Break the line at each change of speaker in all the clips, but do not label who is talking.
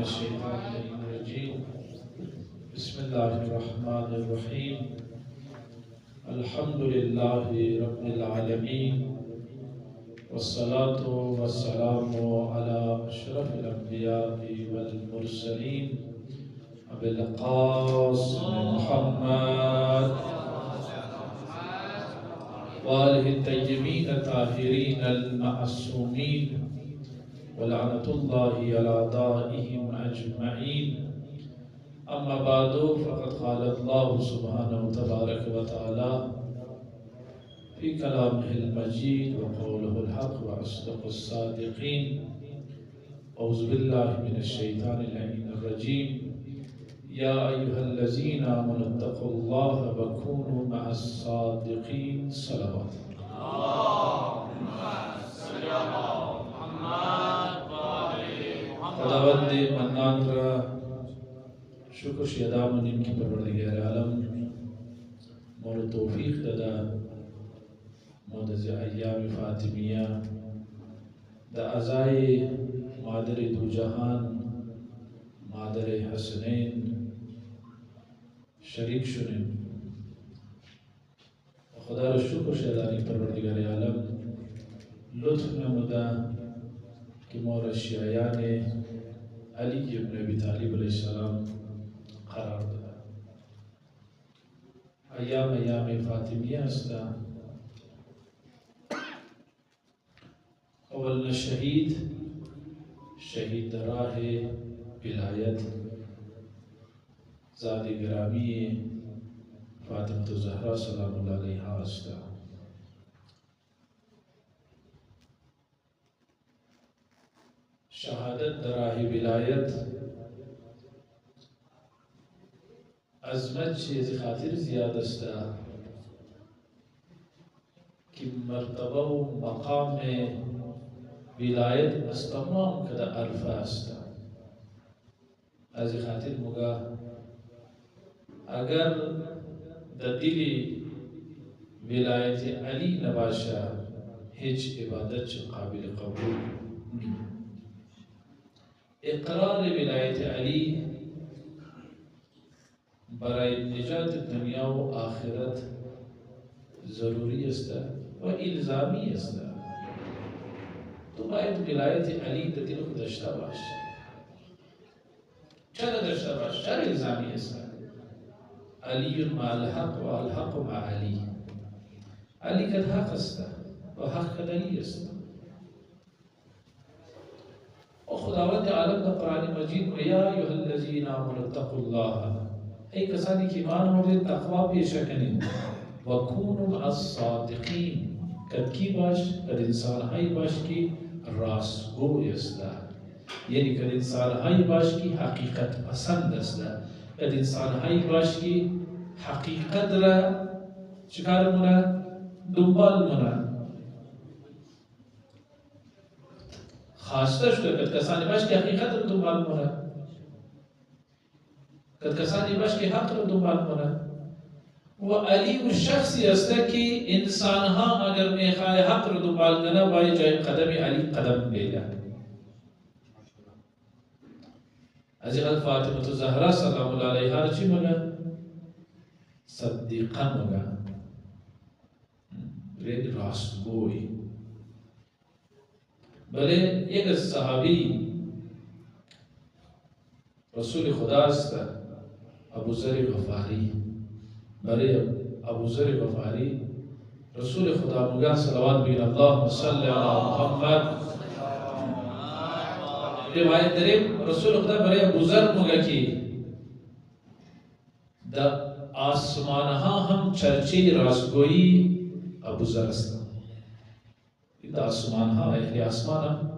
मिनश्शैतानिर्रजीम बिस्मिल्लाहिर्रहमानिर्रहीम अल्हम्दुलिल्लाहि रब्बिल आलमीन वस्सलातु वस्सलामु अला अशरफिल अंबिया'i वल मुरसलीन अबिल क़ासिम मुहम्मद व आलिहि तय्यबीन ताहिरीन अल मअसूमीन वलअनतुल्लाहि अला दाइहिम अजमईन अम्मा बादु फ़क़द क़ाल अल्लाहु सुब्हानहु तबारक व तआला फ़ी कलामिहिल मजीद व क़ौलिहिल हक़ व अस्दक़ुस सादिक़ीन औज़ु बिल्लाहि मिनश्शैतानिर रजीम या अय्युहल्लज़ीना आमनुत्तक़ुल्लाहा व कूनू मअस सादिक़ीन सलावत खुदावंद मन्नान रा शुक्र अदा मनिम की परवरदिगार आलम मोर तौफीक ददा मोदज़ अय्याम फ़ातिमिया द अज़ाए मादर दो जहान मादर हसनैन शरीक शुनिन खुदा रा शुक्र अदा नी परवरदिगार आलम लुत्फ़ नमुदा कि मोर शियायान अली इब्न अबी तालिब अलैहिस्सलाम करार ददा अय्याम फ़ातिमिया अस्ता अवल न शहीद राह विलायत ज़ात गिरामी फ़ातिमा ज़हरा सलामुल्लाह अलैहा अस्ता शहादत दराह विलायत अज़मत चीज़ खातिर ज़ियाद अस्ता कि मर्तबा व मकाम में विलायत तमाम कदा अरफा अस्ता आज खातिर मुगा अगर दिली विलायत अली नबाशा हिज इबादत काबिल कबूल इक़रार विलायत अली बराए निजात दुनिया व आखिरत ज़रूरी अस्ता व इल्ज़ामी अस्ता तो बायत विलायत अली दिल को दश्ता बाश चला दश्ता बाश चला इल्ज़ामी अस्ता अली माल हक़ व अल हक़ मा अली अली कद हक़ अस्ता व हक़ कद अली अस्ता और खुदावंद आलम का कुरान मजीद में या अय्युहल्लज़ीना आमनुत्तक़ुल्लाह ऐ कसानी की ईमान हो गए तक़वा पेश करें व कूनू मअस सादिक़ीन कद की बाश कद इंसान हाई बाश की रासगो अस्ता यानी कद इंसान हाई बाश की हकीकत पसंद अस्ता कद इंसान हाई बाश की हकीकत रा शिकार मुना दुंबाल मुना खासता शुरू कद कसानी बाश की हकीकत रा दुंबाल मुना कद कसानी बाश की हक रा दुंबाल मुना वो अली उस शख्स अस्ता कि इंसान हाँ अगर में खाए हक रा दुंबाल गना बाई जाए कदम अली कदम बेला अजहल फ़ातिमा ज़हरा सलामुल्लाह अलैहा रची मगा सद्दीक़ा मगा रेड रासगोई भले एक सहाबी रसूल खुदा अस्ता अबू ज़र गफ़ारी भले अबू ज़र गफ़ारी रसूल खुदा मगा सलावत बिन अल्लाहुम्मा सल्लि अला मुहम्मद रिवायत दरे रसूल खुदा बरे अबू ज़र मुगा की द आसमान हम चर्चे रासगोई अबू ज़र अस्ता द आसमान अहले आसमान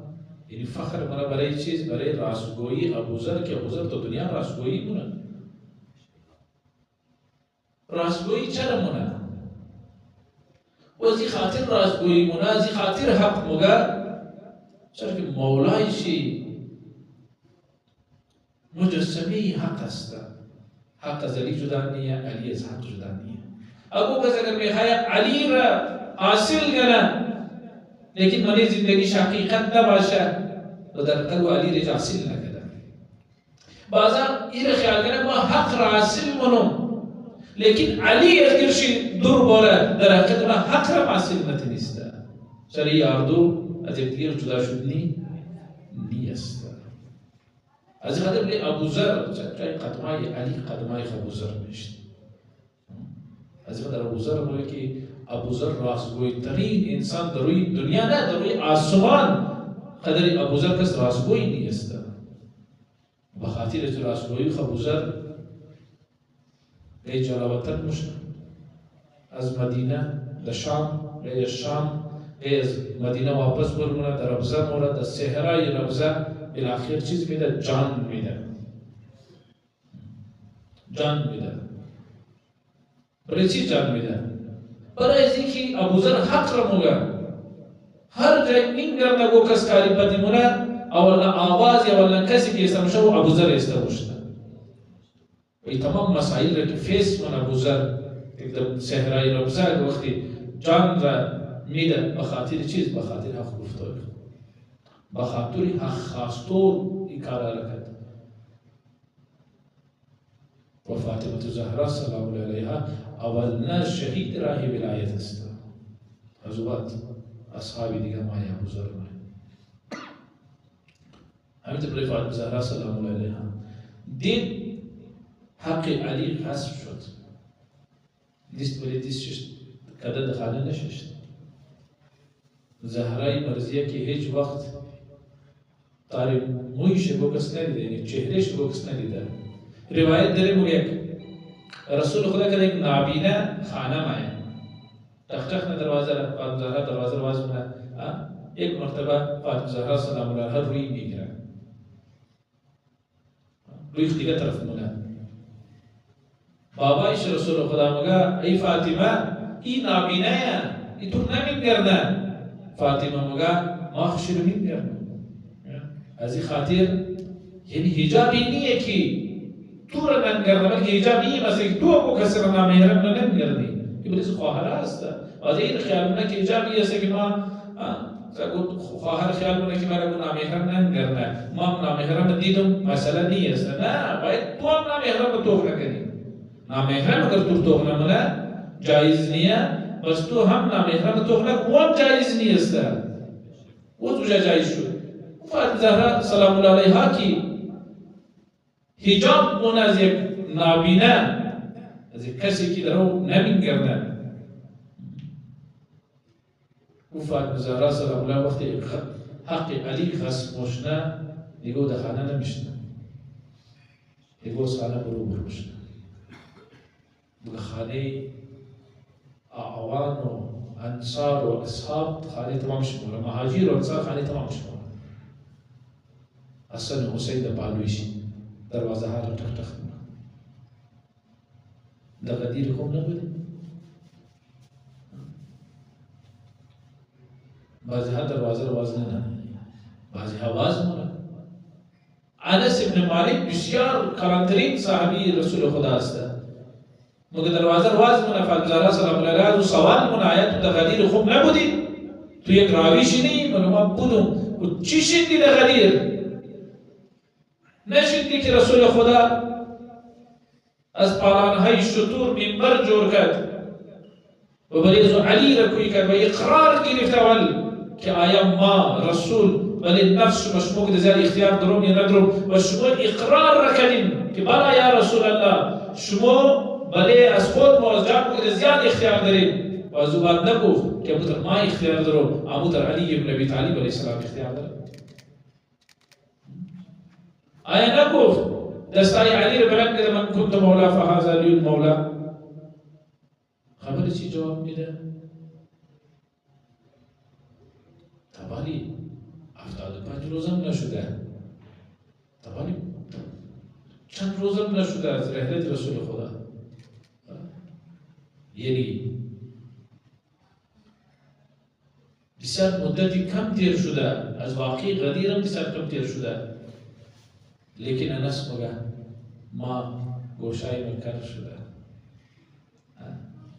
यानी फ़ख्र मरा बरे चीज़ बरे रासगोई अबू ज़र के अबू ज़र तो दुनिया रासगोई मुना रासगोई चला मुना वज़ी खातिर रासगोई मुना ज़ी खातिर हक मुगा चल के मौलाई शी मुजस्समी हक अस्ता हक अली जुदा नहीं है अली अज़ हक जुदा नहीं है अबू बकर अगर में खाया अली रा हासिल गना लेकिन मने जिंदगी हकीकत ना बाशा तो दरकल अली रे हासिल ना कदा بعضا این خیال کنه ما حق را حاصل منم لیکن علی از گرشی دور باره در حقیقت اونا حق را حاصل نتونسته سری یاردو از یکدیگر جدا شدنی نیست از این خاطر ابو ذر جای قدمای علی قدمای ابو ذر میشت از این خاطر ابو ذر میگه که ابو ذر راستگوی ترین انسان در روی دنیا نه در روی آسمان قدر ابو ذر کس راستگوی نیست بخاطر از راستگوی ابو ذر ای جلاوطن مشت از مدینه در شام ای شام ای از مدینه واپس برمونه در ربزه مورد در صحرای ربزه بالاخیر چیز میده جان میده جان میده برای چی جان میده برای از اینکه ابو ذر حق را موگه هر جای نینگر نگو کس کاری بدی مونه اولا آواز یا اولا کسی که استمشه و ابو ذر استمشته و تمام مسائل را که فیس من ابو ذر در صحرای ربزه وقتی جان را میده بخاطر چیز بخاطر حق گفتاری بخاطر حق خواستور این کار را کرد و فاطمه زهرا سلام الله علیها اولنا شهید راه ولایت است حضرات اصحابی دیگه مایه ابو ذر همین برای فاطمه زهرا سلام الله علیها دید حق علی غصب شد دیست ولی دیست کده دخانه نششت زهرای مرزیه که هیچ وقت تاری مویش بکس ندیده یعنی چهرهش بکس ندیده روایت داره موگه رسول خدا که یک نابینه خانه مایه تخت دروازه فاطمه زهرا دروازه باز کنه یک مرتبه فاطمه زهرا سلام الله علیها روی میگیره روی دیگه طرف مونه بابایش رسول خدا مگه ای فاطمه این نابینه ای تو نمیگرده فاطمه مگه ما خشی رو میگرده از این خاطر یعنی حجابی نیه که تو را نمیگرده بلکه حجابی نیه مثل که تو ابو کسی را نمیگرم نمیگردی ابلیس خواهر هست و از این خیال منه که حجابی هست که ما خواهر خیال منه که مرا نامحرم نمیگرده ما نامحرم دیدم مسئله نیست نه باید تو هم نامحرم توق نکنی نامحرم اگر تو توق نمونه جایز نیه بس تو هم نامحرم توق نکن و هم جایز نیست و تو جایز شد فاطمه زهرا سلام الله علیها کی حجاب مون از یک نابینه از یک کسی که درو نمیگرده و فاطمه زهرا سلام الله وقتی حق علی غصب مشنه دیگه در خانه نمیشنه دیگه از خانه برو بروشنه دیگه خانه اعوان و انصار و اصحاب خانه تمام شموله مهاجر و انصار خانه تمام شموله حسن و حسین در پالویشی دروازه ها را تخت در غدیر خوب نبوده بعضی ها دروازه رو واز نه بعضی ها واز مونه انس ابن مالک بسیار کلانترین صحابی رسول خدا است مگه دروازه رو واز مونه فاطمه زهرا سلام الله علیها سوال مونه آیا تو در غدیر خوب نبودی تو یک راوی شدی مگه ما بودم و چی شدی در غدیر نشدی که رسول خدا از پالانهای شطور منبر جور کرد و برای علی را کوی کرد و اقرار گرفت اول که آیا ما رسول ولی نفس شما که در اختیار دروم یا ندروم و شما اقرار را کردیم که بلا یا رسول الله شما بله از خود موضوع که زیاد اختیار داریم و از او بعد نگفت که ابوتر ما اختیار دارم ابوتر علی ابن ابی طالب علیه السلام اختیار دارم آیا نگفت دستای علی رو بلند کرده من کنت مولا فهذا علی المولا خبر چی جواب میده طبعالی 75 روزم نشده طبعالی چند روزم نشده از رحلت رسول خدا یعنی بسیار مدتی کم تیر شده از واقعی غدیرم بسیار کم تیر شده لیکن انس مگه ما گوشای میں کر شده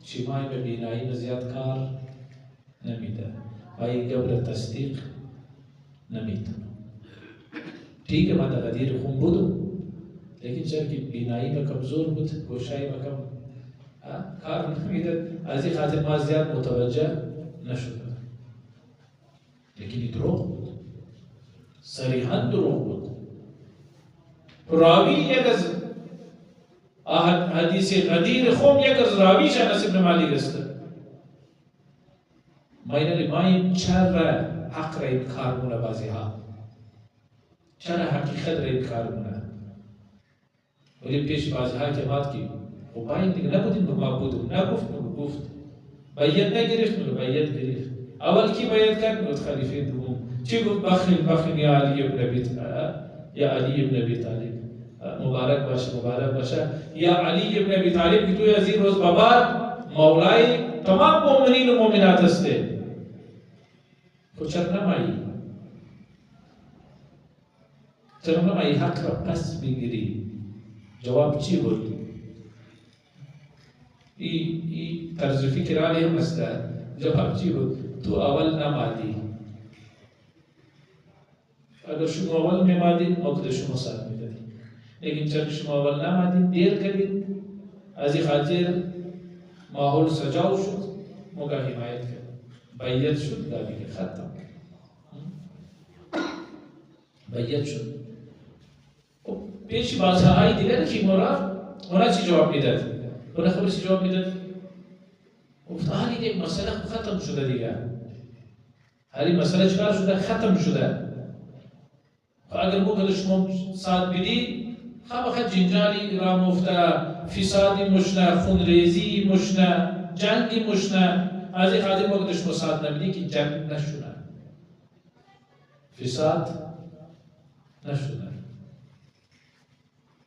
چیمای به بینایی میں زیاد کار نمیده آئی قبل تصدیق نمیده ٹھیک ہے ما در غدیر خون بودم لیکن چرا که بینایی ما کمزور بود، گوشایی ما کم کار نمیداد، از این خاطر ما زیاد متوجه نشد. لیکن این دروغ بود، صریحاً دروغ بود. راوی یک از حدیث قدیر خوم یک از راویش انس بن مالک است. ما چرا حق را انکار مونه بازی ها، چرا حقیقت را انکار مونه، ولی پیش بازی ها اعتماد کی و باید دیگه نبودیم به معبودم، نگفت گفت، باید نگرفت باید گرفت. اول کی باید کرد؟ گفت خلیفه دوم. چی گفت؟ بخیل یا علی ابن ابی طالب، مبارک باشه یا علی ابن ابی طالب که توی از این روز بابار مولای تمام مؤمنین و مؤمنات هسته. تو چرا نمایی حق را پس بگیری؟ جواب چی بود؟ این طرز فکر علی هم است. جواب چی بود؟ تو اول نمادی. اگر شما اول میمادید ما کده شما ساتھ میدادیم، لیکن چرا شما اول نمادید، دیر کردید، از این خاطر ماحول سجاو شد، مگاه حمایت کرد، بیعت شد، دادی ختم بیعت شد. پیش بازهای دیگر کی اونا چی جواب میداد؟ اونا خبر چی جواب میداد؟ گفت حالی یک مسئله ختم شده دیگه، حالی مسئله چکار شده؟ ختم شده. اگر مو شما ساعت بدید خب جنجالی را مفته، فسادی مشنه، خونریزی مشنه، جنگی مشنه. از این خاطر ما شما ساعت نمیدی که جنگ نشونه، فساد نشونه.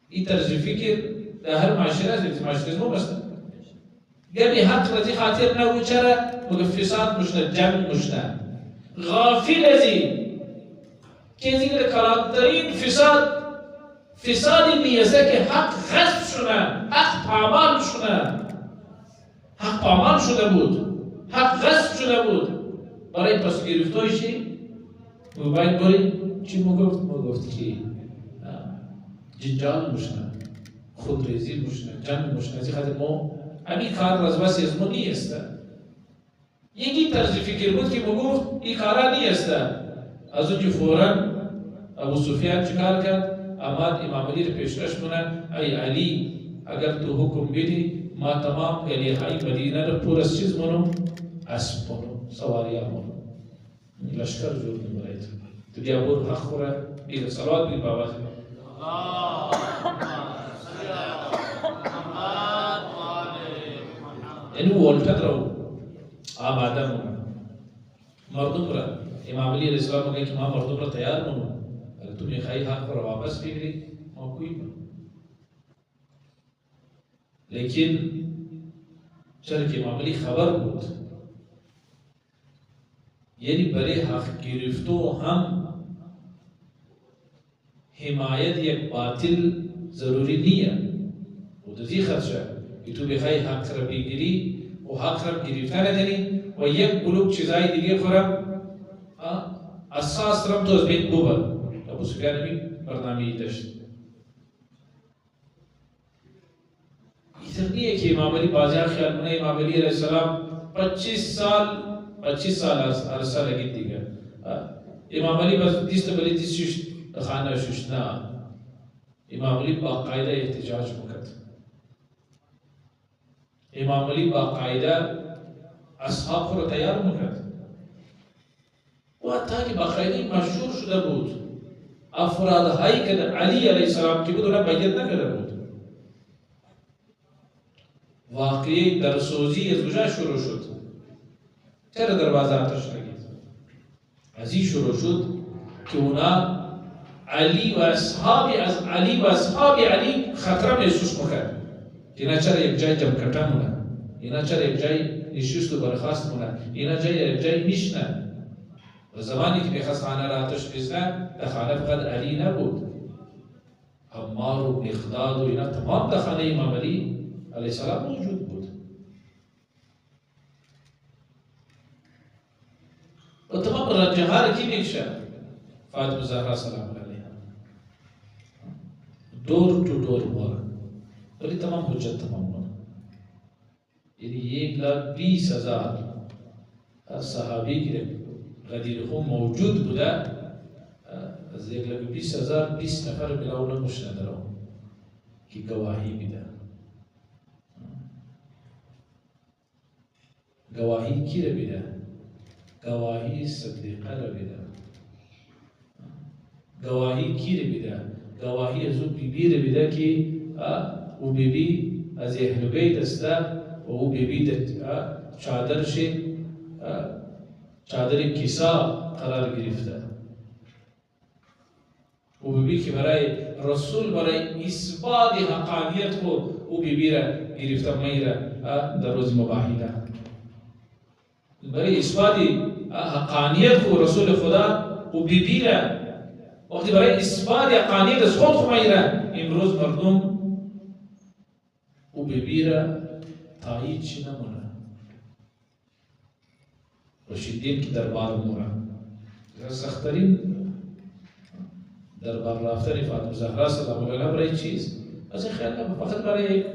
این طرز فکر در هر معاشره است، معاشره ما بسته. گبی حق رضی خاطر نبود چرا؟ مگه فساد مشنه، جنگ مشنه. غافل ازی که زیر کلانترین فسادی نیسته که حق غصب شده، حق پامان شده بود، حق غصب شده بود. برای پس گرفتایشی باید برای چی گفت که جنجال مشنه، خودریزی مشنه، جنگ مشنه. از این خاطر ما همین کار رزباسی از ما نیسته. یکی طرز فکر بود که گفت این کارا نیسته. از اون که فوراً ابو سفیان چیکار کرد؟ آمد امام علی رو پیشکش مونه، ای علی اگر تو حکم بدی ما تمام گلیهای مدینه رو پر از چیز منو، اسب منو، سواریا منو، لشکر جور نمونه تو بیا برو حق خوره بیر صلوات بیر بابا یعنی ولتت رو آماده مونه مردم را. امام علی علیہ السلام نے کہ ما مردم را تیار منو، اگر تو میخواهی حق را واپس بگیری ما کوئی منو. لیکن چرا که امام علی خبر بود، یعنی برای حق گرفتو هم حمایت یک باطل ضروری نیه. و دزی خدشه که تو بخوای حق را بگیری و حق را گرفته نداری و یک بلوک چیزای دیگه خورم اساس رم تو از بین ببر. ابو سفیان نمی برنامه‌ای داشت. ایتر نیه که امام علی بازیار خیال کنه امام علی علیه السلام 25 سال عرصه لگید دیگه. امام علی بس دیست بلی دیست خانه شوش نه. امام علی باقاعده احتجاج میکرد. امام علی باقاعده اصحاب رو تیار میکرد. و حتی که باقاعده مشهور شده بود. افرادهایی که علی علیه السلام که بود اونا بیعت نکرده بود. واقعی درسوزی از کجا شروع شد؟ چرا دروازه آتش لگید؟ از این شروع شد که اونا علی و اصحاب علی خطر محسوس میکرد. اینا چرا یک جای جمع کتا مونه؟ اینا چرا یک جای نشست و برخواست مونه؟ اینا یک جای میشنه. و زمانی که میخواست خانه را آتش بزنه، در خانه فقط علی نبود. عمار و مقداد و اینا تمام در خانه امام علی علیه السلام موجود بود. و تمام رنجه ها را کی میکشه؟ فاطمه زهرا سلام علیها. डोर टू डोर हुआ और ये तमाम हुज्जत तमाम हुआ, यानी 1,20,000 सहाबी की गदीर मौजूद बुदा از 1,20,000 نفر بلاونا مشنده رو که گواهی میده. گواهی کی رو میده؟ گواهی صدیقه رو میده. گواهی کی رو میده؟ گواهی از او بیبی رو میده که او بیبی از اهل بیت است و او بیبی چادرش چادر کیسا قرار گرفته. او بیبی که برای رسول برای اثبات حقانیت کو او بیبی را گرفته میره در روز مباهله، برای اثبات حقانیت کو رسول خدا او بیبی را وقتی برای اثبات حقانیت از خود میره، امروز مردم او بیبی را تایید چی نمونه. رشیدین که دربار موره سخترین دربار رفتن فاطمه زهرا سلام الله علیها برای چیز؟ از خیال نکنم فقط برای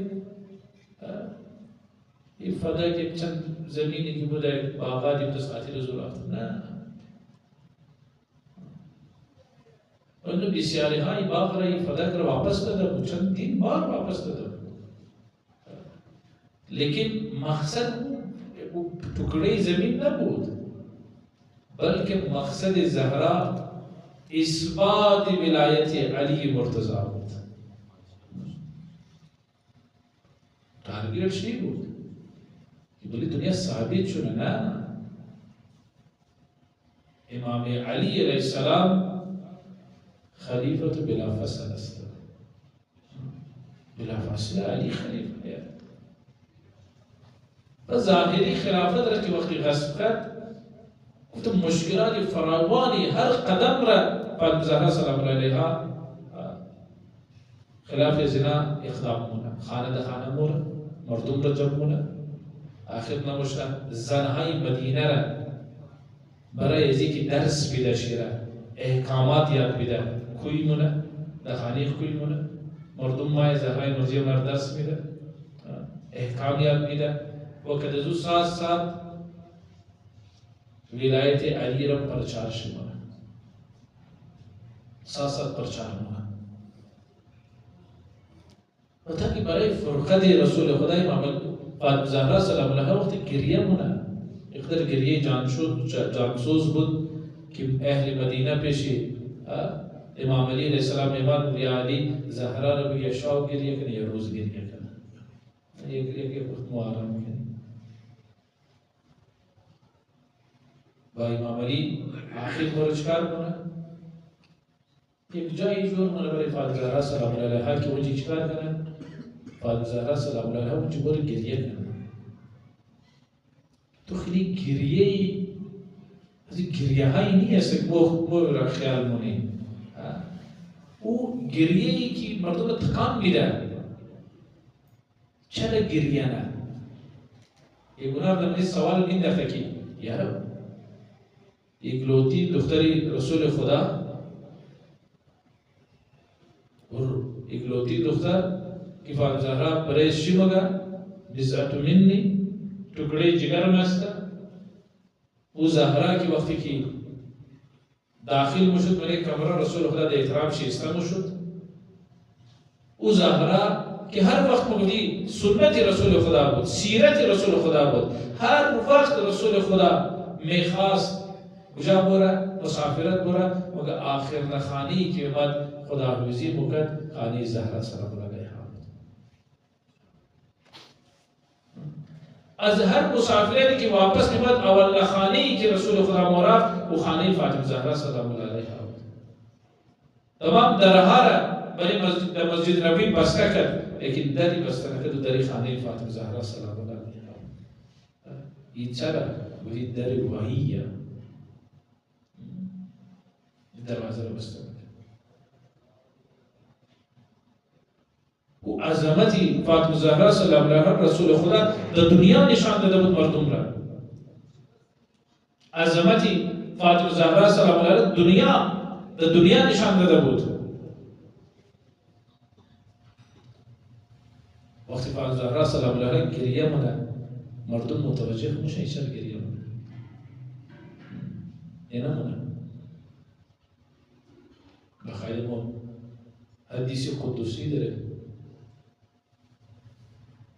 یک فدا که چند زمینی که بوده باغاتی بتساعتی رسول رفتن، نه اون بسیاری های باغ را فدا کر واپس داده بود، چندین بار واپس داده بود، لیکن مقصد ٹکڑے زمین نبود، بلکه مقصد زهرا اثبات ولایت علی مرتضی بود. تارگت چی بود؟ که بولی دنیا ثابت شونه نه امام علی علیه السلام خلیفت بلا فصل است، بلا فاصله علی خلیفه و ظاهری خلافت را که وقتی غصب کرد گفتم مشکلات فراوانی هر قدم را فاطمه زهرا سلام الله علیها خلاف زنا اقدام مونه، خانه خانه مونه، مردم را جمع مونه، آخر نموشتن زنهای مدینه را برای ازی که درس بیده شیره احکامات یاد بیده کوی مونه، دخانی کوی مونه، مردم مای زهرای مرزی مر درس میده احکام یاد بیده و کدزو ساعت ولایت علی را پرچار شمانه، ساعت پرچار مانه و تا که برای فرقت رسول خدا امام فاطمه زهرا سلام الله علیها وقتی گریه مونه، اقدر گریه جانسوز بود که اهل مدینه پیشی امام علی علیه السلام ایمان بود یا علی زهرا را بگه شاو گریه کنه یا روز گریه کنه، یک وقت معارم کنه و امام علی آخر برو چکار کنه؟ یک جایی جور منه برای فاطمه زهرا سلام الله علیها که اونجی چکار کنه؟ فاطمه زهرا سلام الله علیها اونجی برو گریه کنه. تو خیلی گریه از این گریه هایی نیست که مو را خیال مونی، او گریه ای که مردم تکان میده. چرا گریه نه؟ یک گناه در سوال این دفعه که یارو یک لوتی دختری رسول خدا اور یک لوتی دختر که فاطمه زهرا برای چی مگه بضعت منی ٹکڑے جگر میں است او زهرا کی وقتی کی داخل مشد میره کمره رسول خدا ده احترام شیسته مشد او زهرا که هر وقت مگدی سنت رسول خدا بود، سیرت رسول خدا بود، هر وقت رسول خدا میخواست کجا بوره مسافرت بوره مگر آخر نخانی که بعد خداحافظی مکد خانه زهرا سلام الله علیها بود. از هر مسافری که واپس میاد اول خانه‌ای که رسول خدا مرافت و خانه فاطمه زهرا سلام الله علیها بود. تمام درها را برای مسجد نبوی بسته کرد، لیکن دری بسته نکرد و دری خانه فاطمه زهرا سلام الله علیها بود. این چرا؟ ولی در وحیه دروازه را بسته کرد. و عظمتی فاطمه زهرا سلام الله علیها رسول خدا در دنیا نشان داده بود مردم را. عظمتی فاطمه زهرا سلام الله علیها در دنیا نشان داده بود. وقتی فاطمه زهرا سلام الله علیها گریه مونه، مردم متوجه میشن چرا گریه مونه. اینا مونه. بخیر ما حدیث قدسی داره،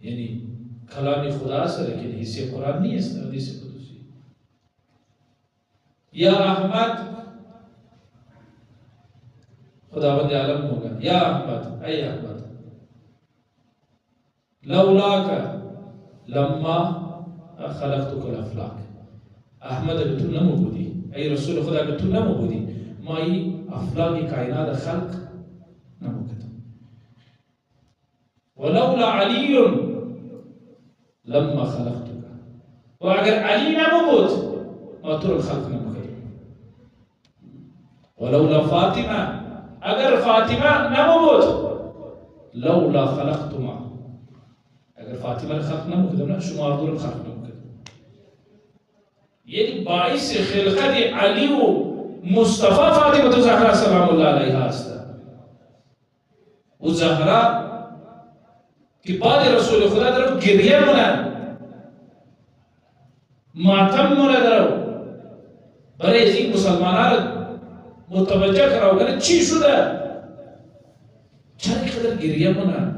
یعنی کلام خدا است لیکن حصه قرآن نیست. حدیث قدسی یا احمد، خداوند عالم میگه یا احمد، ای احمد، لولاک لما خلقتك الافلاک. احمد اگر تو نمو بودی، ای رسول خدا اگر تو نمو بودی، ما ای افلاک کائنات خلق نمو کردم. ولولا علی لما خلقتك، و اگر علی نمو بود ما تو رو خلق نمو کردم. ولولا فاطمه، اگر فاطمه نمو بود لولا خلقتما، اگر فاطمه رو خلق نمو کردم نه شما رو خلق نمو کردم. یعنی باعث خلقت علی و مصطفی فاطمه زهرا سلام الله علیها است. و زهرا که بعد رسول خدا درو گریه مونه، ماتم مونه درو، برای از این مسلمانان را متوجه کراو چی شده، چرا قدر گریه مونه.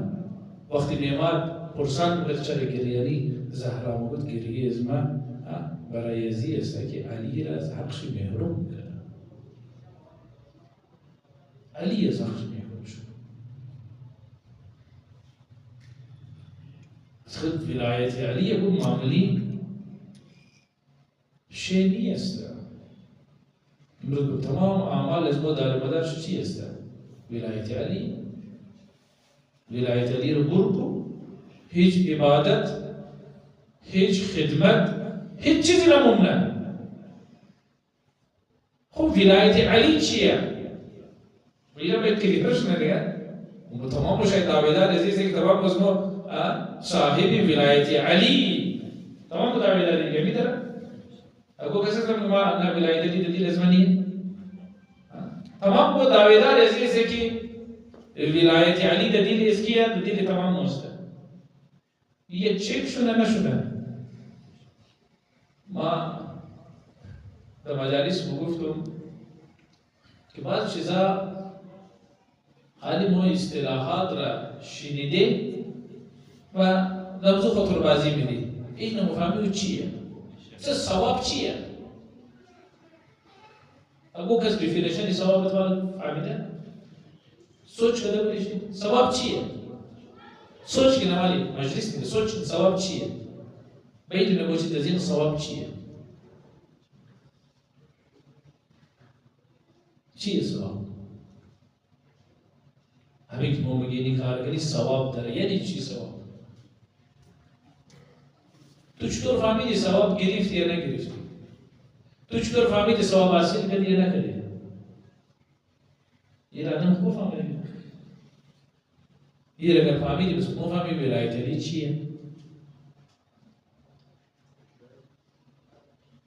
وقتی میماد پرسان بگرد چرا گریه نی، زهرا مگد گریه از من برای ازی است که علی را از حقش محروم کرد. علی از حقش محروم شد. خود ولایت علی یک معاملی شی نیست. امروز تمام اعمال از ما دار مدارش چی است؟ ولایت علی. ولایت علی رو برکو، هیچ عبادت، هیچ خدمت، هیچ چیزی نمونه. خب ولایت علی چیه؟ میرم یک کلیپش نگه و تمام شاید دعویدار عزیز که تمام از ما صاحب ولایت علی تمام دعویدار دیگه میدارم. اگه کسی که ما نه ولایت علی دلیل از منیه، تمام کو دعویدار عزیز که ولایت علی دلیل از کیه؟ دلیل تمام است. یه چک شونه نشونه. ما در مجالس گفتم که بعض چیزا حالی ما اصطلاحات را شنیده و نمزو خطر بازی میدی، این نمفهمی چیه؟ ثواب چیه؟ اگه کس دیفینیشن ثواب بتوان فهمیده؟ سوچ کرده بریشید ثواب چیه؟ سوچ که نمالی مجلس میده، سوچ ثواب چیه؟ باید نگوشید از این ثواب چیه؟ چیه ثواب؟ همین که ما میگیم کار کنی ثواب داره، یعنی چی ثواب؟ تو چطور فهمیدی ثواب گرفتی یا نگرفتی؟ تو چطور فهمیدی ثواب حاصل کردی یا نکردی؟ یه آدم خوب فهمیدی. یه اگر فهمیدی بس ما فهمی ولایت علی چیه؟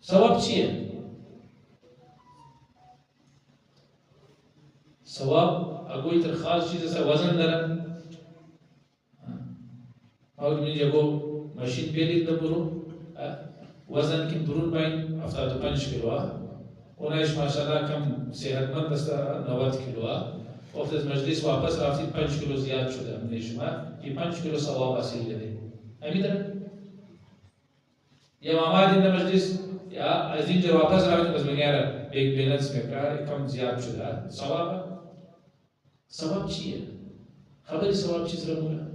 ثواب چیه؟ ثواب اگوی تر خاص چیز است وزن داره. اگر میگه اگو ماشین بیلید نبرو وزن کی برون باین 75 کیلوه اونایش ماشاءالله کم صحتمند است 90 کیلوه. وقت از مجلس واپس رفتید 5 کیلو زیاد شده من شما این 5 کیلو ثواب حاصل کرده. همین یا آمدید در مجلس یا از اینجا واپس رفتید بس بگیره یک بیلنس میکرد کم زیاد شده ثواب چیه؟ خبری ثواب چیز را مولا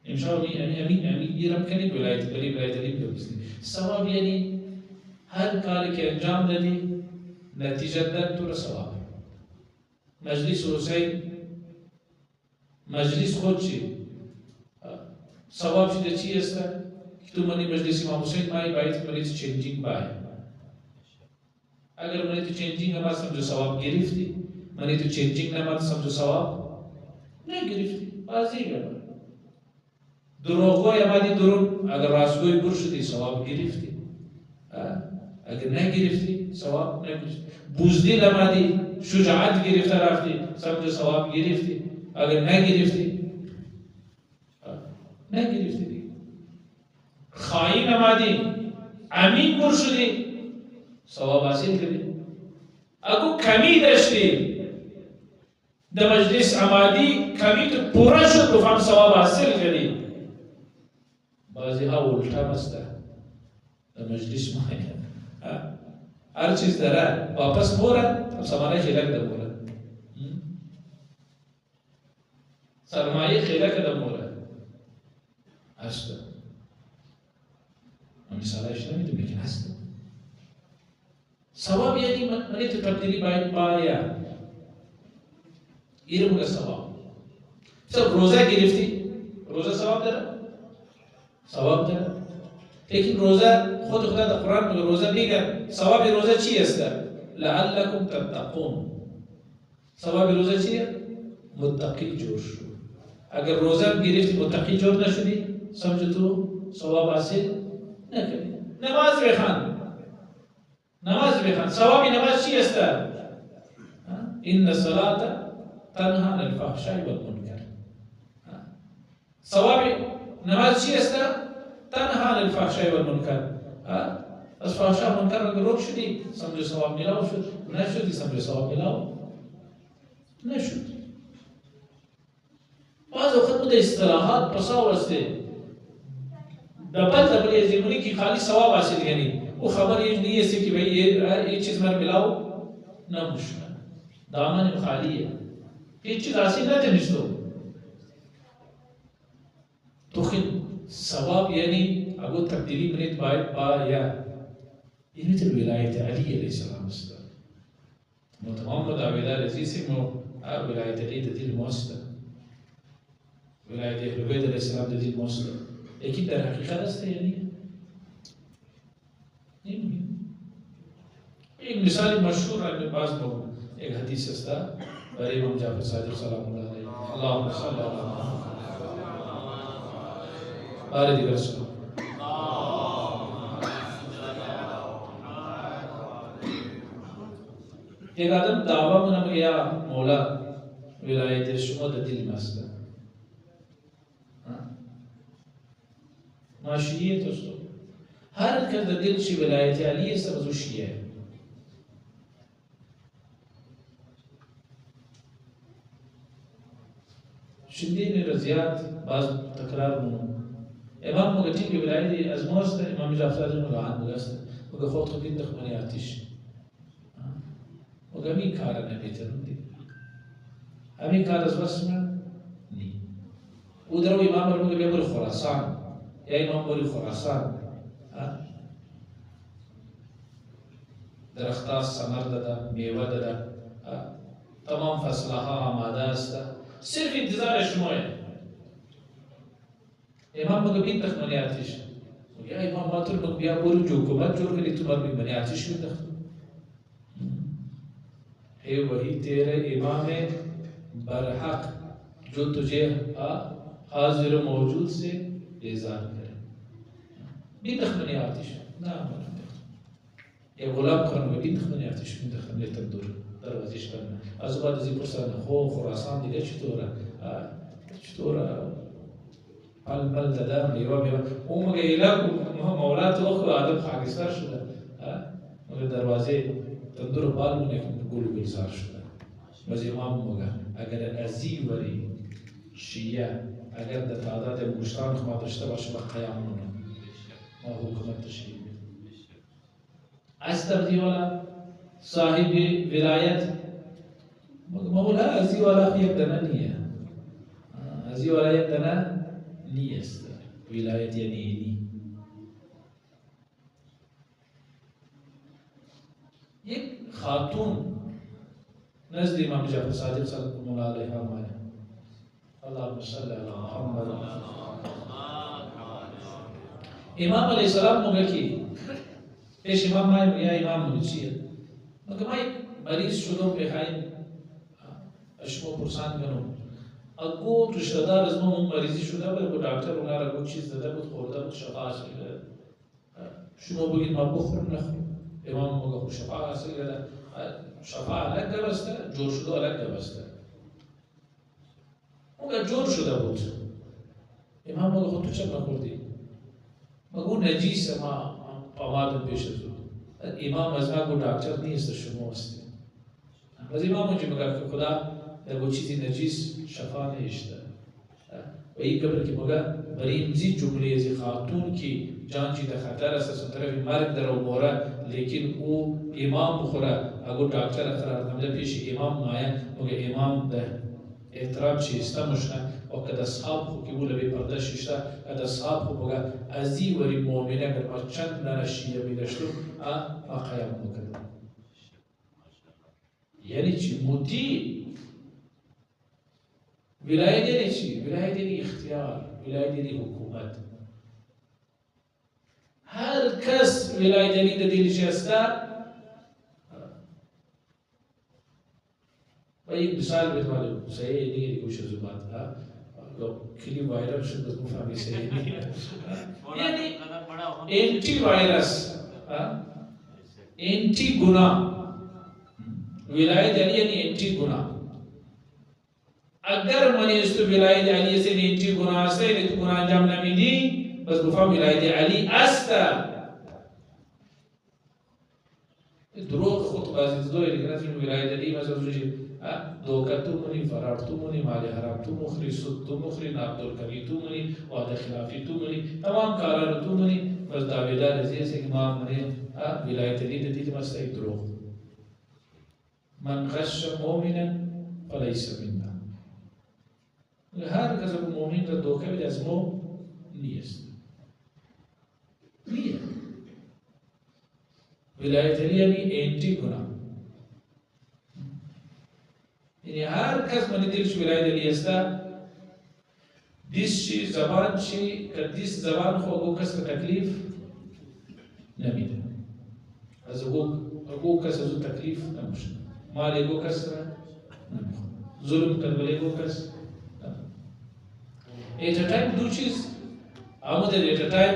امشاو امین گیرم کنید ولایت علی بگوستید. ثواب یعنی هر کاری که انجام دادی نتیجه داد تو را ثواب. مجلس حسین مجلس خود چی؟ ثواب شده چی است؟ که تو منی مجلس امام حسین مایی باید منی تو چنجینگ باید. اگر منی تو چنجینگ نماد سمجھو ثواب گرفتی، منی تو چنجینگ نماد سمجھو ثواب نگرفتی. بازی گرفت. دروغوی امادی درون اگر راستگوی بر شدی ثواب گرفتی. اگر نگرفتی ثواب نگرفتی. بزدل امادی شجاعت گرفته رفتی سمجھو ثواب گرفتی. اگر نگرفتی نگرفتی دیگه. خائن نمادی، امین بر شدی، ثواب حاصل کردی. اگه کمی داشتی در مجلس آمدی، کمی تو پورا شد تو فهم ثواب حاصل کردی. بعضی ها الٹا مسته در مجلس ماهی هر چیز داره واپس موره سمانه خیلک در موره سرمایه خیلک در موره هسته مثالش نمیدونم لیکن هسته ثواب یعنی منی تو تبدیلی باید بایا ایره موگه ثواب سب روزه گرفتی روزه ثواب داره ثواب داره لیکن روزه خود خدا در قرآن میگه روزه میگه ثواب روزه چی است لعلکم تتقون ثواب روزه چیه متقی جور شو اگر روزه گرفتی متقی جور نشدی سمجھ تو ثواب حاصل نکردی نماز بخوان ثواب نماز چی است ان الصلاة تنهى عن الفحشاء والمنکر ثواب نماز چی است تنهى عن الفحشاء والمنکر از فحشا منکر اگر روک شدی سمجھ ثواب ملاو شد نشدی سمجھ ثواب ملاو نشد بعض وقت مده اصطلاحات پسا وسته دبل ازیمونی کی خالی ثواب حاصل یعنی وہ خبر یہ نہیں ہے کہ بھئی یہ چیز مر ملاو نہ مشکل دامن خالی ہے یہ چیز حاصل نہ تنشتو تو خل ثواب یعنی اگو تبدیلی منیت باید بایا یعنی تر ولایت علی علیہ السلام است محمد عبیدال عزیزی مو ولایت علی دل موست ولایت اهل بیت علیہ السلام دل موست لیکن در حقیقت است یعنی ایک مثال مشهور ہے بعض لوگ ایک حدیث است برای امام جعفر صادق سلام اللہ علیہ اللهم صل علی محمد بارے دیگر سنو ایک آدم دعویٰ منم گیا مولا ولایت شما در دل مست ما شیعه توستو هر کس در دل چی ولایت علی است از او شیعه شدین رضیات باز تکرار مونو امام مگه ٹھیک ولایت از ماست امام جعفر صادق مگه عن مگست مگه خود خودین دخمانی آتیش مگه همین کار نمیتونم دی همین کار از واسه من نی او درو امام مگه بیا بری خراسان یا امام بری خراسان درختات ثمر داده میوه داده تمام فصله ها آماده است صرف انتظار شمایه امام مگه بین تخمانی آتیش یا امام ما تو مگه بیا بری جو حکومت جور کلی تو مر بین آتیش میں تخت ہے وہی تیرے امام برحق جو تجھے حاضر و موجود سے بیزار کرے بین تخمانی آتیش نعم یا غلام خانم بین تخمانی آتیش بین تخمانی تندور دروازیش کرنا از بعد ازی پرسان خو خراسان دیگه چطوره پل پل داده میوه میوه اون مگه ایلاک مولا تو اخو آدم خاکستر شده مگه دروازه تندور پال مونه که گلو گلزار شده وزی امام مگه اگر ازی وری شیعه اگر در تعداد مشتان خما داشته باشه با قیام مونه ما حکومت تشریف از تردی والا صاحب ولایت مولا ازی والا یک دنه نیه ازی والا یک دنه نیست ولایت یعنی اینی یک خاتون نزد امام جعفر صادق صلی اللہ علیہ وسلم اللهم صل علی محمد امام علیہ السلام موگه کی پیش امام مای یا امام ملچیه مگه مای مریض شدم بخوایم اشما پرسان کنم اگو رشته دار از ما مریضی شده بود اگو دکتر اونا را اگو چیز داده بود خورده بود شفا حاصل کرده شما بگید ما بخورم نخورم امام موگه خود شفا حاصل کرده شفا علک گبسته جور شده علک گبسته موگه جور شده بود امام مگه خود تو چه نخوردی؟ مگو نجیس ما آمادم پیش از او امام از ما گو دکتر نیست شما هستی از امام اونجا مگه که خدا در چیزی نجیس شفا نیشته و این قبل که مگه برای امزی جمله ازی خاتون کی جان چی در خطر است از طرف مرگ در اموره لیکن او امام بخوره اگو دکتر قرار نمیده پیش امام مایه مگه امام ده احترام چی استمشنه و که اصحاب خو که بوله بی پرده شیشته که اصحاب خو بگه ازی وری مومنه اگر ما چند ننشیه بیدشتو ما قیام بکرد یعنی چی؟ مطیع ولایت یعنی چی؟ ولایت یعنی اختیار ولایت یعنی حکومت هر کس ولایت یعنی در دلش هسته و یک مثال بتوانیم صحیح نیه گوش زبان لو کلی وایرل شد بس مفهمی صحیح نیه یعنی اینتی وایرس اینتی گناه ولایت یعنی اینتی گناه اگر من است ولایت علی سے اینتی گناه است یعنی تو گناه انجام نمیدی بس مفهم ولایت علی است دروغ خود بازی دو یعنی کنار ولایت علی مثلا دوکه تو منی فرار تو منی مال حرام تو مخری سود تو مخری نابدالکمی تو منی وعده خلافی تو منی تمام کاران تو منی بس دعویدار ازی است که ما منی ولایت علی دیدی مسئله دروغ من غش مؤمنا فلیس منا هر کس که مؤمن را دوکه بده از ما نیست نیه ولایت علی یعنی انتی گناه یعنی هر کس من دلش ولایت علی است دیس چی زبان چی که دیس زبان خو اگو کس که تکلیف نمیده از اگو کس ازو تکلیف نموشه مال اگو کس را نمیخواد ظلم کن ولی اگو کس ایت ٹائم دو چیز آمو در ایت ٹائم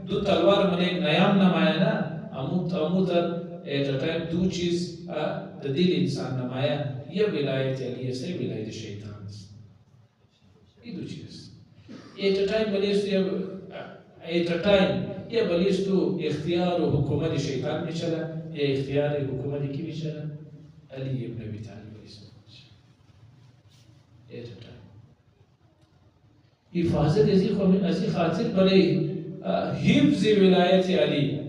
دو تلوار من ایک نیام نمایا نا آمو در ایت ٹائم دو چیز در دل انسان نمایا یہ ولایت علی سے ولایت شیطان یہ دو چیز ایت ٹائم بلیس تو ایت ٹائم یہ بلیس تو اختیار و حکومت شیطان میں چلا یا اختیار حکومت کی بھی چلا علی ابن ابی طالب علیہ السلام ایت ٹائم حفاظت ازی خاطر برای حفظ ولایت علی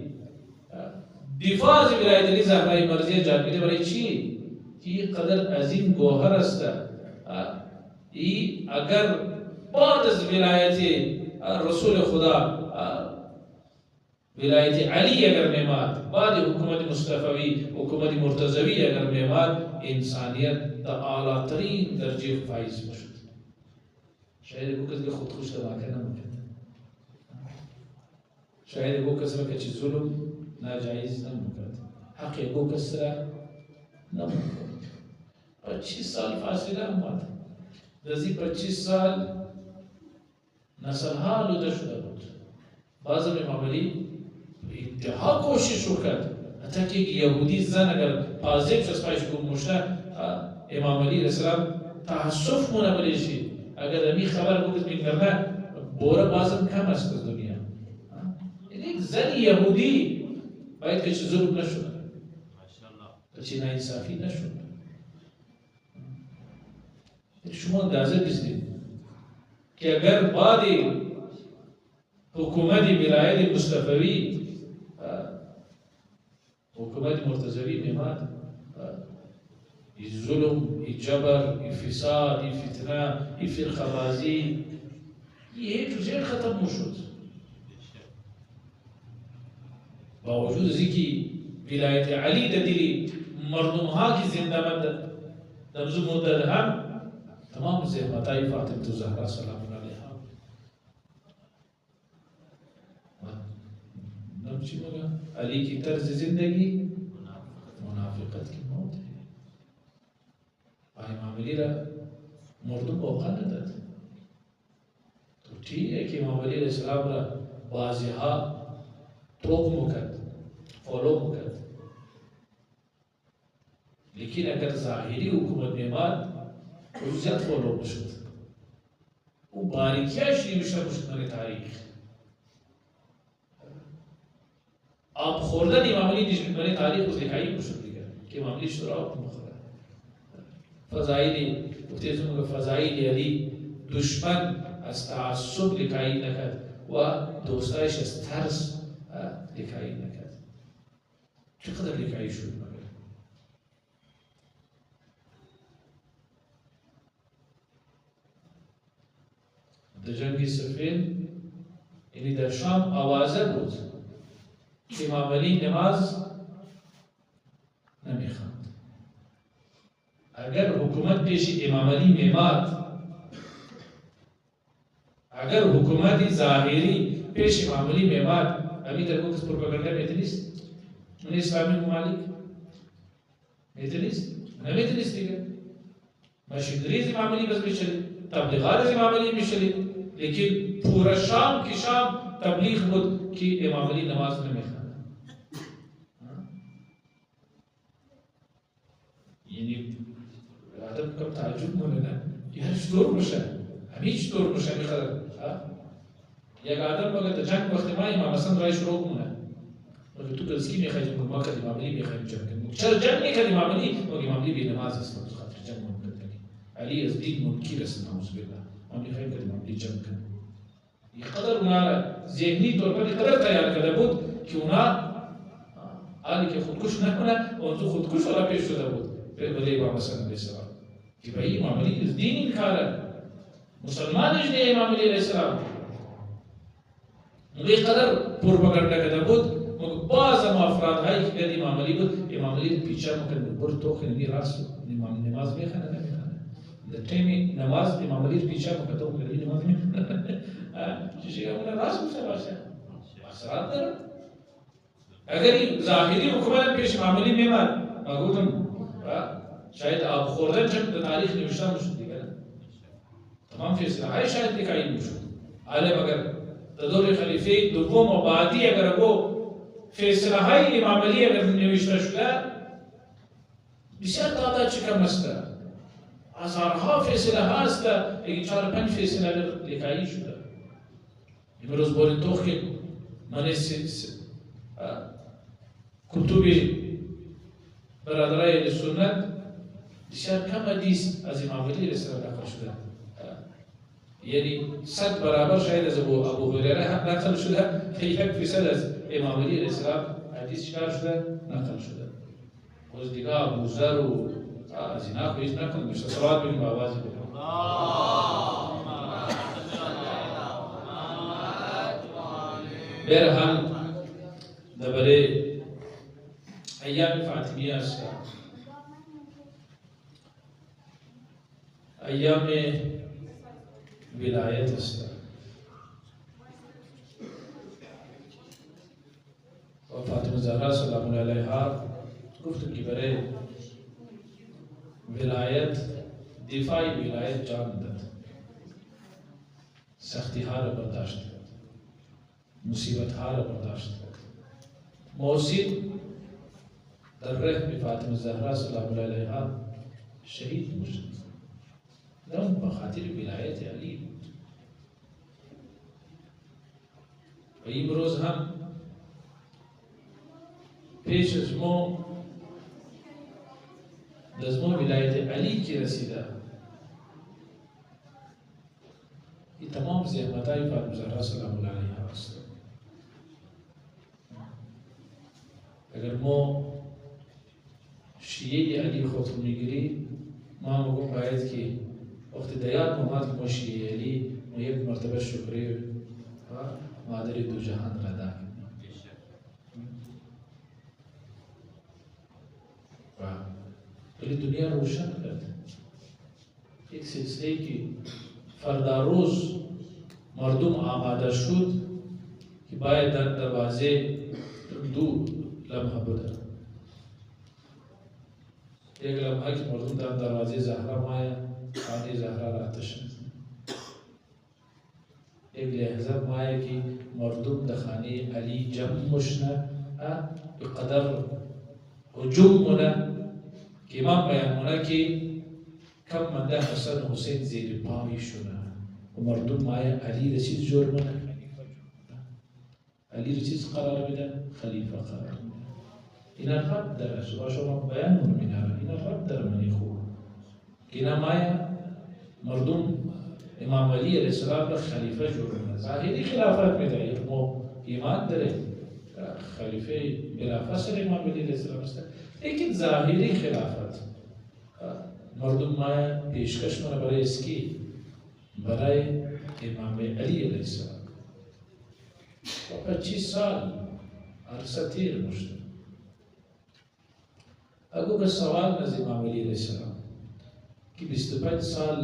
دفاع ولایت علی زهرای مرضی جانبیده برای چی؟ این قدر عظیم گوهر است ای اگر بعد از ولایت رسول خدا ولایت علی اگر میماد بعد حکومت مصطفوی حکومت مرتضوی اگر میماد انسانیت در اعلی ترین درجه فائز بشد شاید کو کسی خودکش دماغه نمیکرد شاید کو کسی که چی ظلم ناجایز نمیکرد حقی کو کسی را نمیکرد 25 سال فاصله اومد دزی 25 سال نسل ها آلوده شده بود بعض امام علی انتها کوشش کرد حتی که یهودی زن اگر پازیب شد پایش گمشته امام علی السلام تاسف مونه بلیشی اگر امی خبر بودید می‌کردن بوره بازم کم است از دنیا یک زن یهودی باید که چه ظلم نشد چه ناانصافی نشد شما اندازه بزنید که اگر بعد حکومت ولایت مصطفوی حکومت مرتضوی میماد ظلم جبر فساد فتنه فرقه‌بازی یہ تو زیر ختم نشد با وجود از اینکه ولایت علی در دل مردم ها که زنده ماند در مدت هم تمام زحمت‌های فاطمه الزهرا سلام علیها نمچی مگا علی کی طرز زندگی منافقت کی موت ہے امام علی را مردم موقع نداد تو ٹھیک ہے کہ امام علی علیہ السلام را واضحہ توق مکد فالو مکد لیکن اگر ظاہری حکومت میماد خصوصیت فالو مشد و باریکیاش نوشته باشد تاریخ. آب خوردن امام علی من تاریخ اس لکھائی باشد دیگر که امام علی شراب مخوره. فضائل گفتیم فضائل علی دشمن از تعصب لکھائی نکرد و دوستایش از ترس لکھائی نکرد. چقدر لکھائی شد مگر در جنگ صفین یعنی در شام آوازه بود که امام علی نماز نمیخواند. اگر حکومت پیش امام علی میماد، اگر حکومت ظاهری پیش امام علی میماد، ابھی در وقت پروپاگاندا میتونست اون اسلامی ممالک میتونست نمیتونست دیگه. مشینری از امام علی بس میشلید، تبلیغات از امام علی میشلید، لیکن پورا شام کی شام تبلیغ بود که امام علی نماز نمیخواند. یعنی آدم کم تعجب مونه یه چطور باشه، همین چطور باشه میخواد. یک آدم مگه در جنگ وقتی ما امام حسن رای شروع کنه مگه تو از کی میخوای جنگ ما که امام علی میخوایم جنگ کنیم؟ چرا جنگ میکنی امام علی؟ مگه امام علی بی نماز است تو خاطر جنگ نمیکنی. علی از دین منکر است نعوذ بالله. ما میخوایم که امام علی جنگ کنه. این قدر اونا ذهنی طور پر قدر تیار کرده بود که اونا علی که خودکش نکنه و تو خودکش را پیش شده بود به امام حسن علیه السلام که به امام علی از دین انکاره مسلمانش نه امام علی علیه السلام. این قدر پروپاگاندا کرده بود. بعض افراد هایی که امام علی بود امام علی پیچه میکنه بر تو خیلی راست نماز میخونه نمیخونه. در تیمی نماز امام علی پیچه میکنه تو خیلی نماز میخونه. چیزی که اون راست میشه باشه. اثرات داره. اگر ظاهری حکومت پیش امام علی میمد گفتم شاید آب خوردن چند در تاریخ نوشته میشد دیگه. تمام فیصله های شاید دیگه میشد. علی مگر دور خلیفه دوم و بعدی اگر گو فیصله های امام علی اگر نوشته شده بسیار تعداد کم است. هزارها فیصله هست اگه 4-5 فیصله لکایی شده. امروز بولین توخ که من کتب برادرای سنت بسیار کم حدیث از امام علی رسول نقل شده. یعنی 100 برابر شاید از ابو هریره نقل شده که 1% از امام علی علیه السلام حدیث چکار شده نقل شده. از دیگه ابو ذر و از اینا هیچ نقل نمیشه. صلوات بگیم آوازی بگیم. برحال درباره ایام فاطمیه است. ایام ولایت است و فاطمه زهرا سلام علیها گفت که برای ولایت دفاع ولایت جان داد، سختی ها را برداشت کرد، مصیبت ها را برداشت کرد. موسید در رحم فاطمه زهرا سلام علیها شهید میشد. اون به خاطر ولایت علی بود. و امروز هم پیش از ما دزمو ولایت علی کی رسیده. این تمام زحمتای فاطمه زهرا سلام الله علیها است. اگر ما شیعه علی خود میگیری ما میگم باید که وقتی دیاد محمد که ما شیعه علی ما یک مرتبه شکری مادر دو جهان را داریم. ولی دنیا روشن کرد. یک سلسله که فردا روز مردم آماده شد که باید در دروازه دو لمحه بوده. یک لمحه که مردم در دروازه زهرا مایا خانه زهرا را آتش می‌زنند. یک لحظه مایا که مردم در خانه علی جمع میشن به قدر هجوم مونه که امام بیان مونه که کم منده حسن و حسین زیر پای شونه ومردم معايا علي رشيد جورمنا علي رشيد قرار بدا خليفة قرار إن الرب در شو بيان من هذا إن الرب در من يخو كنا معايا مردم إمام علي عليه السلام خليفة جورمنا ظاهري خلافات بدا يرمو إيمان دره خليفة بلا فصل إمام علي عليه السلام लेकिन ज़ाहिरी खिलाफत मर्दुम माया पेशकश मन बरे इसकी बराए इमाम अली अलैहिस्सलाम 25 साल अरसा तीर मुश्किल अगो का सवाल नज़ इमाम अली अलैहिस्सलाम कि 25 साल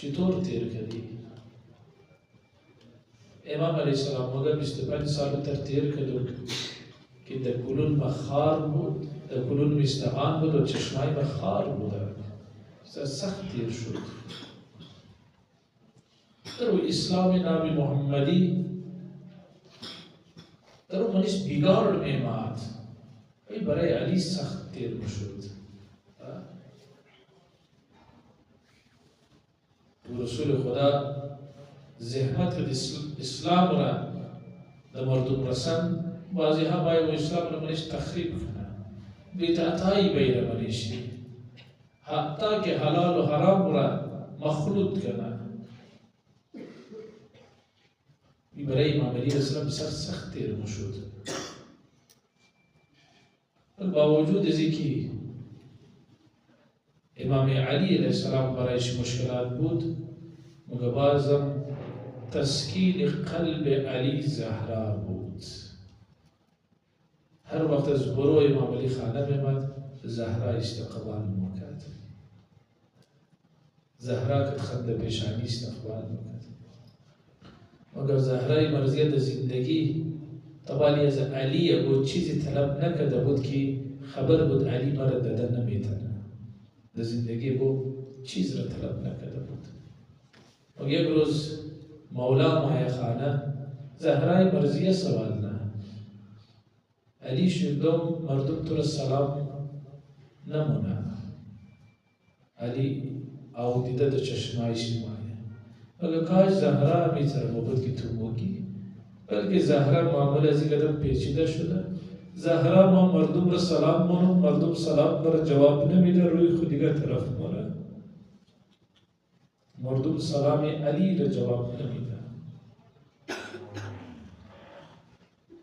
चतुर तीर करी इमाम अलैहिस्सलाम मगर 25 साल तर तीर करो कि दकुलन मखार بود دکلون مستقان بود و چشمای بخار بود سخت تیر شد در اسلام نبی محمدی در منش بیگار میماد ای برای علی سخت تیر شد و رسول خدا زحمت اسلام را در مردم رسند بعضی ها باید و اسلام را منش تخریب کنند بی‌تعطایی بین منیشی حتی که حلال و حرام را مخلوط کنه این برای امام علی السلام سخت تیر شد با وجود ازی که امام علی علیه السلام برایش مشکلات بود مگر بازم تسکین قلب علی زهرا بود هر وقت از برو امام علی خانه میمد زهرا استقبال میکرد زهرا که خنده پیشانی استقبال میکرد مگر زهرای مرضیت زندگی طبعا از علی اگو چیزی طلب نکرده بود که خبر بود علی مرا داده نمیتونه در زندگی اگو چیز را طلب نکرده بود و یک روز مولا مایه خانه زهرای مرضیت سوال نه علی شدم مردم تو را سلام نمونه علی آودیده در چشمایش مایه مگر کاش زهرا میتره بود که تو موگی بلکه زهرا معامل ازی قدم پیچیده شده زهرا ما مردم را سلام مونم مردم سلام برا جواب نمیده روی خودیگه طرف مونه مردم سلام علی را جواب نمیده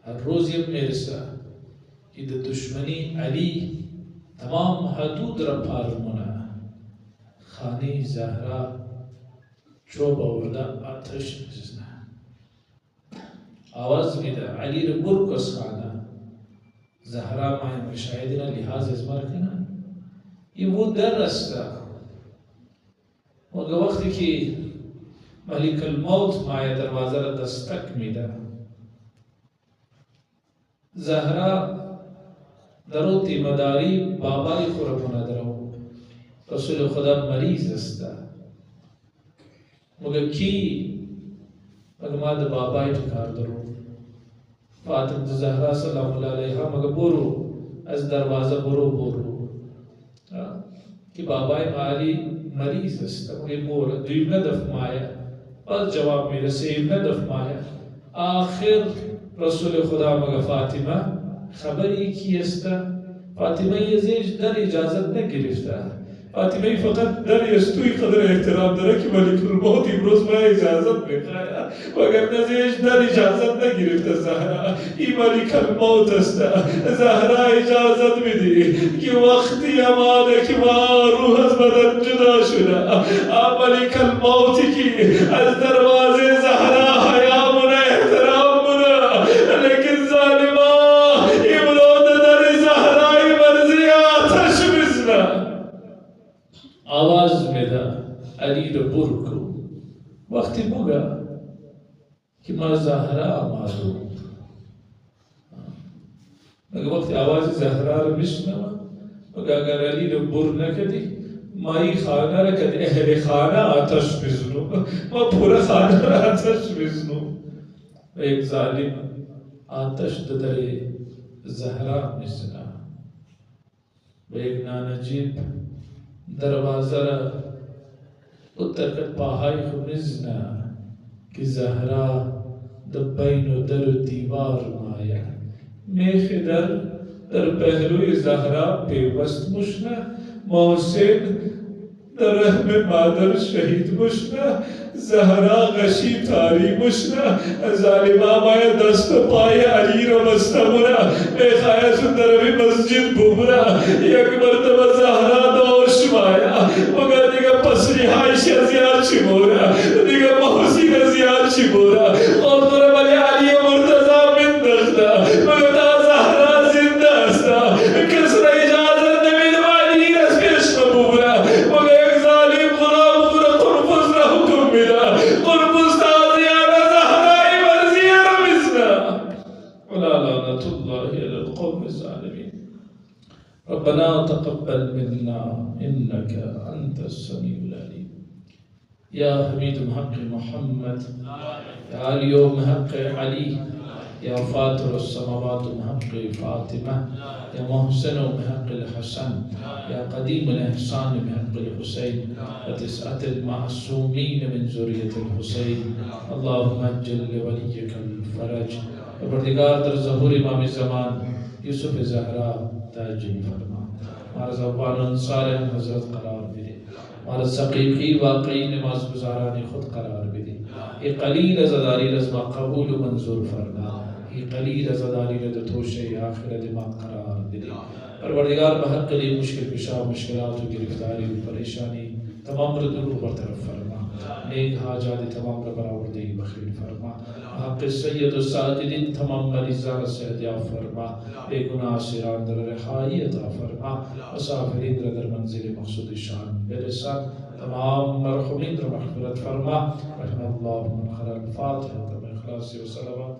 هر روز یه میرسه که دشمنی علی تمام حدود را پار مونه خانه زهرا چوب آورده آتش میزنه آواز میده علی را برو کس خانه زهرا مای مشاهدین لحاظ ازمار کنه این بود در رسته مگر وقتی که ملک الموت مای دروازه را دستک میده زهرا درو تیمداری بابای خورمونه درو رسول خدا مریض است مگر کی مگر ما در بابای کار درو فاطمه زهرا سلام الله علیها مگر برو از دروازه برو که بابای علی مریض است مگر برو دویم ندف مایه باز جواب میرسه این ندف مایه آخر رسول خدا مگر فاطمه خبری کی است فاطمه یزیج در اجازت نگرفته فاطمه فقط در استوی قدر احترام داره که ملک الموت امروز ما اجازت میخواه مگر نزیج در اجازت نگرفته زهرا این ملک الموت است زهرا اجازت میدی که وقتی اماده که ما روح از بدن جدا شده ملک الموتی که از دروازه زهرا حیا مونه احترام مونه لیکن ظالما امروز در زهرای مرزی آتش بزنه آواز میده علی رو برکو وقتی بگه که ما زهرا آمادو مگر وقتی آواز زهرا رو بشنوه مگر اگر علی رو بر نکدی مایی خانه را کدی اهل خانه آتش بزنو ما پورا خانه را آتش بزنو و یک ظالم آتش در زهرا میزنه و یک نانجیب دروازه را اتر کد پاهای خو میزنه कि ज़हरा दब्बैन दर दीवार माया मेख दर در پهلوی زهرا پیوست مشنه محسن در رحم مادر شهید مشنه زهرا غشی تاری مشنه ظالما مایا دست پای علی رو بستمونه میخواهی در مسجد ببره یک مرتبه زهرا دوش مایا مگر دیگه پسری هایش زیاد چی بوره دیگه محسین زیاد چی بوره اور در ولی علی مرتضی من دخته مگر تا زهرا زنده استا کس را اجازت نمید والی رس پیش نبوره مگر یک ظالم غلام خورا قربوز را حکم میده قربوز تازیانا زهرائی مرزیانا مزنا ولا لعنة الله على القوم الظالمين ربنا تقبل منا إنك أنت السميع العليم يا حميد محق محمد يا علي محق علي يا فاطر السماوات محق فاطمة يا محسن محق الحسن يا قديم الإحسان محق الحسين وتسعة المعصومين من ذرية الحسين اللهم اجل لوليك الفرج وبردگار در ظهور امام زمان یوسف زهرا تاجل فرما ہمارا زبان انصار حضرت قرار بدے ہمارا حقیقی واقعی نماز گزارانی خود قرار بدے یہ قلیل ازداری رزما قبول و منظور فرما یہ قلیل ازداری ردتوش آخر دماغ قرار بدے پروردگار بحق لی مشکل کشا مشکلات و گرفتاری و پریشانی تمام ردر برطرف فرما نیک حاجات تمام برآوردگی بخیر فرما حق سید و ساجدین تمام مریضان سے عطا فرما بے گناہ سران در رہائی عطا فرما مسافرین در منزل مقصود شان برسان تمام مرحومین در مغفرت فرما رحم اللہ من خلال فاتحہ تم اخلاص و صلوات